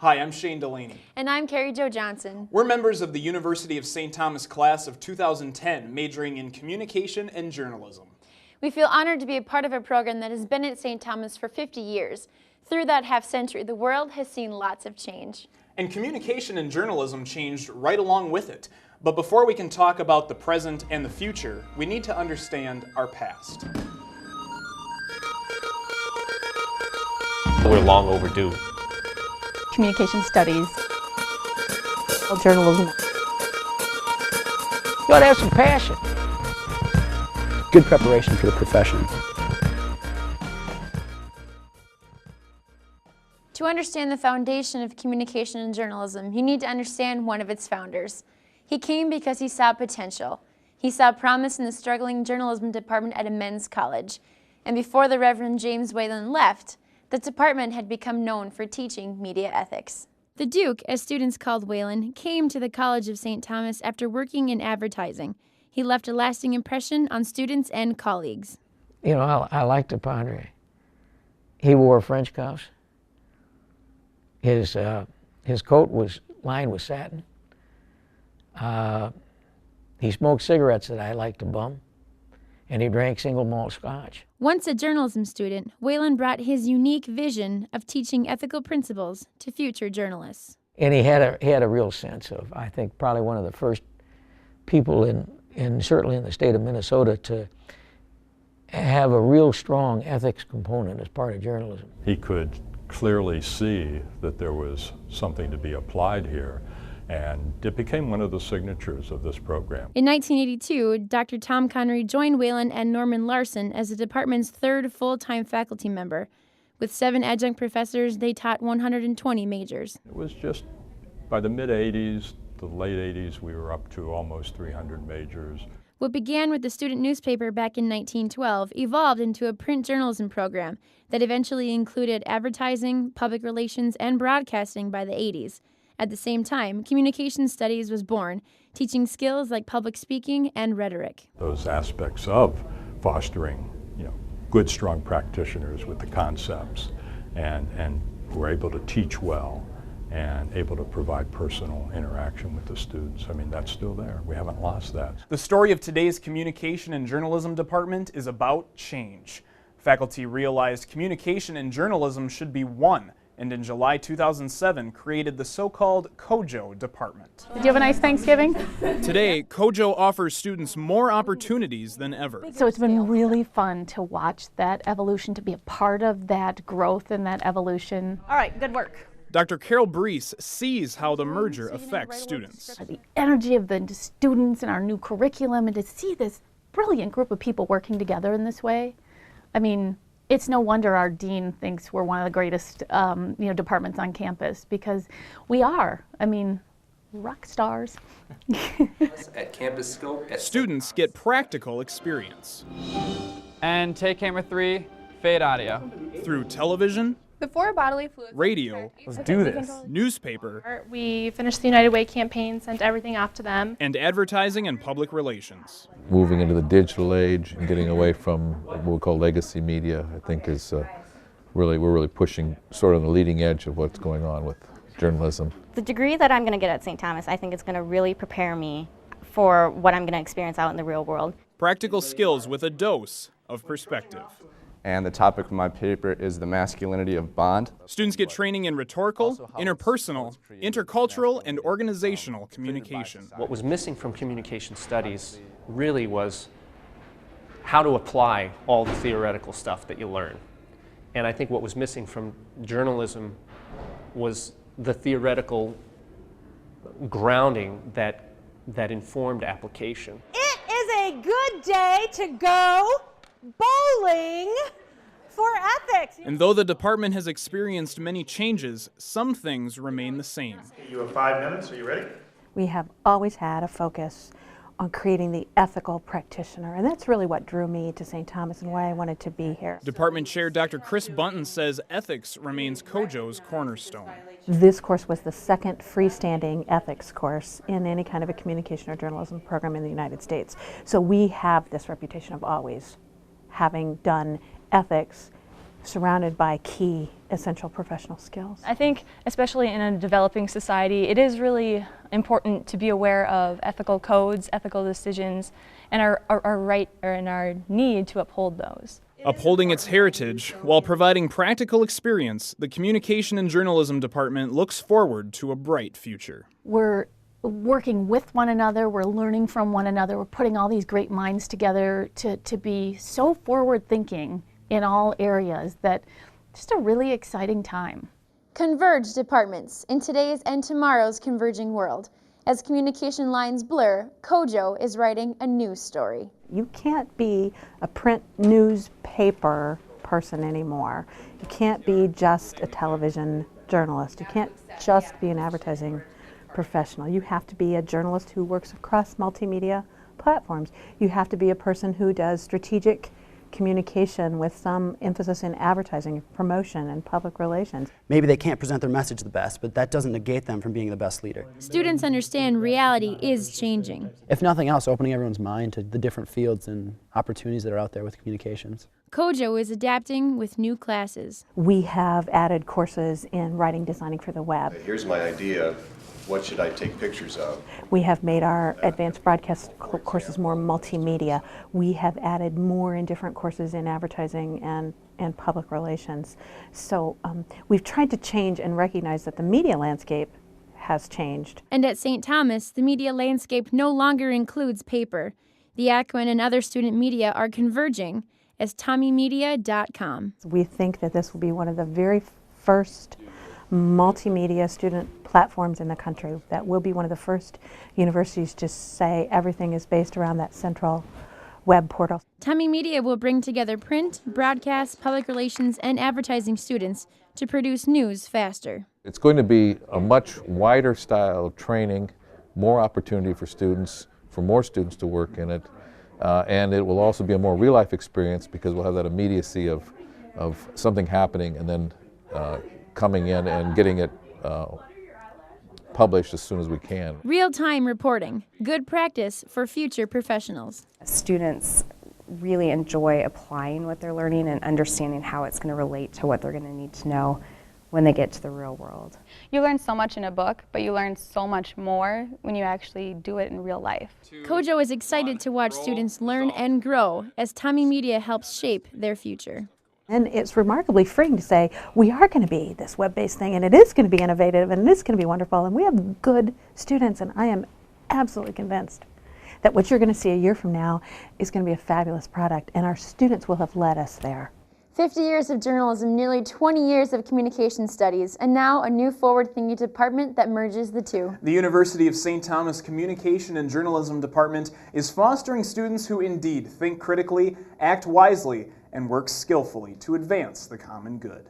Hi, I'm Shane Delaney. And I'm Carrie Jo Johnson. We're members of the University of St. Thomas class of 2010, majoring in communication and journalism. We feel honored to be a part of a program that has been at St. Thomas for 50 years. Through that half century, the world has seen lots of change. And communication and journalism changed right along with it. But before we can talk about the present and the future, we need to understand our past. We're long overdue. Communication studies, journalism. You gotta have some passion. Good preparation for the profession. To understand the foundation of communication and journalism, you need to understand one of its founders. He came because he saw potential. He saw promise in the struggling journalism department at a men's college. And before the Reverend James Whalen left, the department had become known for teaching media ethics. The Duke, as students called Whalen, came to the College of St. Thomas after working in advertising. He left a lasting impression on students and colleagues. You know, I liked the Padre. He wore French cuffs. His coat was lined with satin. He smoked cigarettes that I liked to bum, and he drank single malt scotch. Once a journalism student, Whalen brought his unique vision of teaching ethical principles to future journalists. And he had a real sense of, I think, probably one of the first people certainly in the state of Minnesota to have a real strong ethics component as part of journalism. He could clearly see that there was something to be applied here, and it became one of the signatures of this program. In 1982, Dr. Tom Connery joined Whalen and Norman Larson as the department's third full-time faculty member. With 7 adjunct professors, they taught 120 majors. It was just by the mid-'80s, the late 80s, we were up to almost 300 majors. What began with the student newspaper back in 1912 evolved into a print journalism program that eventually included advertising, public relations, and broadcasting by the 80s. At the same time, communication studies was born, teaching skills like public speaking and rhetoric. Those aspects of fostering, good, strong practitioners with the concepts and who are able to teach well and able to provide personal interaction with the students. I mean, that's still there. We haven't lost that. The story of today's communication and journalism department is about change. Faculty realized communication and journalism should be one, and in July 2007 created the so-called COJO department. Did you have a nice Thanksgiving? Today, COJO offers students more opportunities than ever. So it's been really fun to watch that evolution, to be a part of that growth and that evolution. All right, good work. Dr. Carol Brees sees how the merger affects students. The energy of the students and our new curriculum, and to see this brilliant group of people working together in this way, I mean, it's no wonder our dean thinks we're one of the greatest departments on campus, because we are. I mean, rock stars. At Campus Scope. Students get practical experience. And take camera 3, fade audio. Through television, before bodily fluids, radio, let's do this, newspaper, we finished the United Way campaign, sent everything off to them, and advertising and public relations. Moving into the digital age and getting away from what we call legacy media, I think is we're really pushing sort of the leading edge of what's going on with journalism. The degree that I'm going to get at St. Thomas, I think it's going to really prepare me for what I'm going to experience out in the real world. Practical skills with a dose of perspective. And the topic of my paper is the masculinity of bond. Students get training in rhetorical, interpersonal, intercultural, and organizational communication. What was missing from communication studies really was how to apply all the theoretical stuff that you learn. And I think what was missing from journalism was the theoretical grounding that informed application. It is a good day to go bowling for ethics. And though the department has experienced many changes, some things remain the same. You have 5 minutes. Are you ready? We have always had a focus on creating the ethical practitioner, and that's really what drew me to St. Thomas and why I wanted to be here. Department Chair Dr. Chris Bunton says ethics remains COJO's cornerstone. This course was the second freestanding ethics course in any kind of a communication or journalism program in the United States. So we have this reputation of always having done ethics surrounded by key essential professional skills. I think, especially in a developing society, it is really important to be aware of ethical codes, ethical decisions, and our right and our need to uphold those. Upholding its heritage while providing practical experience, the Communication and Journalism Department looks forward to a bright future. We're working with one another, we're learning from one another, we're putting all these great minds together to be so forward-thinking in all areas that just a really exciting time. Converged departments in today's and tomorrow's converging world. As communication lines blur, COJO is writing a news story. You can't be a print newspaper person anymore. You can't be just a television journalist. You can't just be an advertising professional. You have to be a journalist who works across multimedia platforms. You have to be a person who does strategic communication with some emphasis in advertising, promotion, and public relations. Maybe they can't present their message the best, but that doesn't negate them from being the best leader. Students understand reality is changing. If nothing else, opening everyone's mind to the different fields and opportunities that are out there with communications. COJO is adapting with new classes. We have added courses in writing, designing for the web. Here's my idea. What should I take pictures of? We have made our advanced broadcast courses more multimedia. We have added more in different courses in advertising and public relations. So we've tried to change and recognize that the media landscape has changed. And at St. Thomas, the media landscape no longer includes paper. The Ackman and other student media are converging as TommyMedia.com. We think that this will be one of the very first multimedia student platforms in the country. That will be one of the first universities to say everything is based around that central web portal. Tommy Media will bring together print, broadcast, public relations, and advertising students to produce news faster. It's going to be a much wider style of training, more opportunity for students, for more students to work in it, and it will also be a more real-life experience because we'll have that immediacy of something happening and then coming in and getting it published as soon as we can. Real-time reporting, good practice for future professionals. Students really enjoy applying what they're learning and understanding how it's going to relate to what they're going to need to know when they get to the real world. You learn so much in a book, but you learn so much more when you actually do it in real life. COJO is excited to watch students learn and grow as Tommy Media helps shape their future. And it's remarkably freeing to say, we are going to be this web-based thing, and it is going to be innovative, and it is going to be wonderful, and we have good students, and I am absolutely convinced that what you're going to see a year from now is going to be a fabulous product, and our students will have led us there. 50 years of journalism, nearly 20 years of communication studies, and now a new forward-thinking department that merges the two. The University of St. Thomas Communication and Journalism Department is fostering students who indeed think critically, act wisely, and work skillfully to advance the common good.